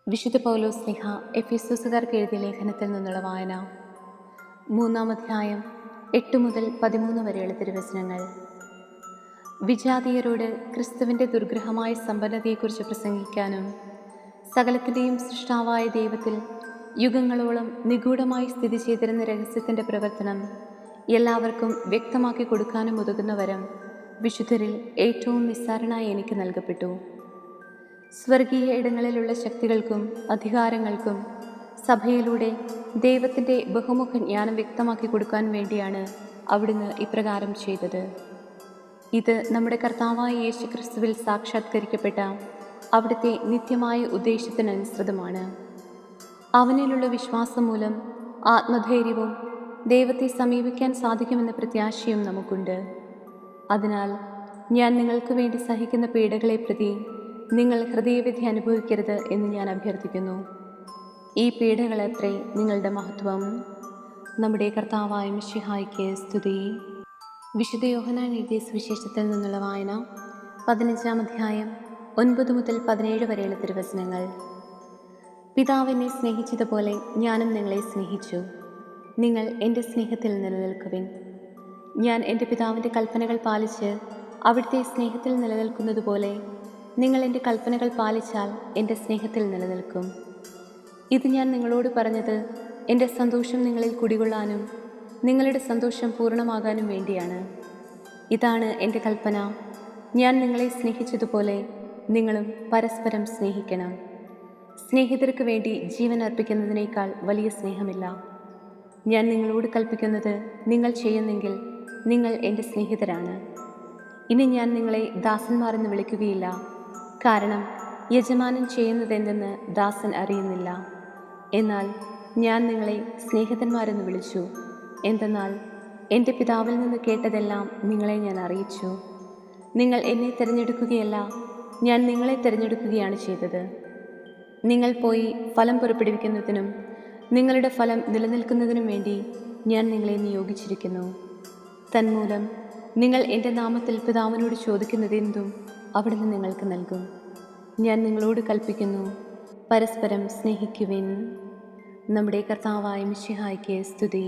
വിശുദ്ധ പൗലോസ് ശ്ലീഹ എഫെസോസുകാർക്ക് എഴുതിയ ലേഖനത്തിൽ നിന്നുള്ള വായന. 3-ാം അധ്യായം 8 മുതൽ 13 വരെയുള്ള തിരുവചനങ്ങൾ. വിജാതീയരോട് ക്രിസ്തുവിൻ്റെ ദുർഗ്രഹമായ സമ്പന്നതയെക്കുറിച്ച് പ്രസംഗിക്കാനും സകലത്തിൻ്റെയും സൃഷ്ടാവായ ദൈവത്തിൽ യുഗങ്ങളോളം നിഗൂഢമായി സ്ഥിതി ചെയ്തിരുന്ന രഹസ്യത്തിൻ്റെ പ്രവർത്തനം എല്ലാവർക്കും വ്യക്തമാക്കി കൊടുക്കാനും ഉതകുന്ന വരം വിശുദ്ധരിൽ ഏറ്റവും നിസ്സാരനായി എനിക്ക് നൽകപ്പെട്ടു. സ്വർഗീയ ഇടങ്ങളിലുള്ള ശക്തികൾക്കും അധികാരങ്ങൾക്കും സഭയിലൂടെ ദൈവത്തിൻ്റെ ബഹുമുഖ ജ്ഞാനം വ്യക്തമാക്കി കൊടുക്കാൻ വേണ്ടിയാണ് അവിടുന്ന് ഇപ്രകാരം ചെയ്തത്. ഇത് നമ്മുടെ കർത്താവായ യേശു ക്രിസ്തുവിൽ സാക്ഷാത്കരിക്കപ്പെട്ട അവിടുത്തെ നിത്യമായ ഉദ്ദേശത്തിനനുസൃതമാണ്. അവനിലുള്ള വിശ്വാസം മൂലം ആത്മധൈര്യവും ദൈവത്തെ സമീപിക്കാൻ സാധിക്കുമെന്ന പ്രത്യാശയും നമുക്കുണ്ട്. അതിനാൽ ഞാൻ നിങ്ങൾക്ക് വേണ്ടി സഹിക്കുന്ന പീഡകളെ പ്രതി നിങ്ങൾ ഹൃദയവിധി അനുഭവിക്കരുത് എന്ന് ഞാൻ അഭ്യർത്ഥിക്കുന്നു. ഈ പീഡകളത്രേ നിങ്ങളുടെ മഹത്വം. നമ്മുടെ കർത്താവായ മിശിഹായ്ക്ക് സ്തുതി. വിശുദ്ധ യോഹന്നാൻ എഴുതിയ സുവിശേഷത്തിൽ നിന്നുള്ള വായന. 15-ാം അധ്യായം 9 മുതൽ 17 വരെയുള്ള തിരുവചനങ്ങൾ. പിതാവ് എന്നെ സ്നേഹിച്ചതുപോലെ ഞാനും നിങ്ങളെ സ്നേഹിച്ചു. നിങ്ങൾ എൻ്റെ സ്നേഹത്തിൽ നിലനിൽക്കുവിൻ. ഞാൻ എൻ്റെ പിതാവിൻ്റെ കൽപ്പനകൾ പാലിച്ച് അവിടുത്തെ സ്നേഹത്തിൽ നിലനിൽക്കുന്നതുപോലെ നിങ്ങൾ എൻ്റെ കൽപ്പനകൾ പാലിച്ചാൽ എൻ്റെ സ്നേഹത്തിൽ നിലനിൽക്കും. ഇത് ഞാൻ നിങ്ങളോട് പറഞ്ഞത് എൻ്റെ സന്തോഷം നിങ്ങളിൽ കുടികൊള്ളാനും നിങ്ങളുടെ സന്തോഷം പൂർണ്ണമാകാനും വേണ്ടിയാണ്. ഇതാണ് എൻ്റെ കൽപ്പന: ഞാൻ നിങ്ങളെ സ്നേഹിച്ചതുപോലെ നിങ്ങളും പരസ്പരം സ്നേഹിക്കണം. സ്നേഹിതർക്ക് വേണ്ടി ജീവൻ അർപ്പിക്കുന്നതിനേക്കാൾ വലിയ സ്നേഹമില്ല. ഞാൻ നിങ്ങളോട് കൽപ്പിക്കുന്നത് നിങ്ങൾ ചെയ്യുന്നെങ്കിൽ നിങ്ങൾ എൻ്റെ സ്നേഹിതരാണ്. ഇനി ഞാൻ നിങ്ങളെ ദാസന്മാരെന്ന് വിളിക്കുകയില്ല, കാരണം യജമാനൻ ചെയ്യുന്നതെന്തെന്ന് ദാസൻ അറിയുന്നില്ല. എന്നാൽ ഞാൻ നിങ്ങളെ സ്നേഹിതന്മാരെന്ന് വിളിച്ചു. എന്തെന്നാൽ എൻ്റെ പിതാവിൽ നിന്ന് കേട്ടതെല്ലാം നിങ്ങളെ ഞാൻ അറിയിച്ചു. നിങ്ങൾ എന്നെ തിരഞ്ഞെടുക്കുകയല്ല, ഞാൻ നിങ്ങളെ തിരഞ്ഞെടുക്കുകയാണ് ചെയ്തത്. നിങ്ങൾ പോയി ഫലം പുറപ്പെടുവിക്കുന്നതിനും നിങ്ങളുടെ ഫലം നിലനിൽക്കുന്നതിനും വേണ്ടി ഞാൻ നിങ്ങളെ നിയോഗിച്ചിരിക്കുന്നു. തന്മൂലം നിങ്ങൾ എൻ്റെ നാമത്തിൽ പിതാവിനോട് ചോദിക്കുന്നതെന്തും അവിടുന്ന് നിങ്ങൾക്ക് നൽകും. ഞാൻ നിങ്ങളോട് കൽപ്പിക്കുന്നു, പരസ്പരം സ്നേഹിക്കുവിൻ. നമ്മുടെ കർത്താവായ മിശിഹായ്ക്ക് സ്തുതി.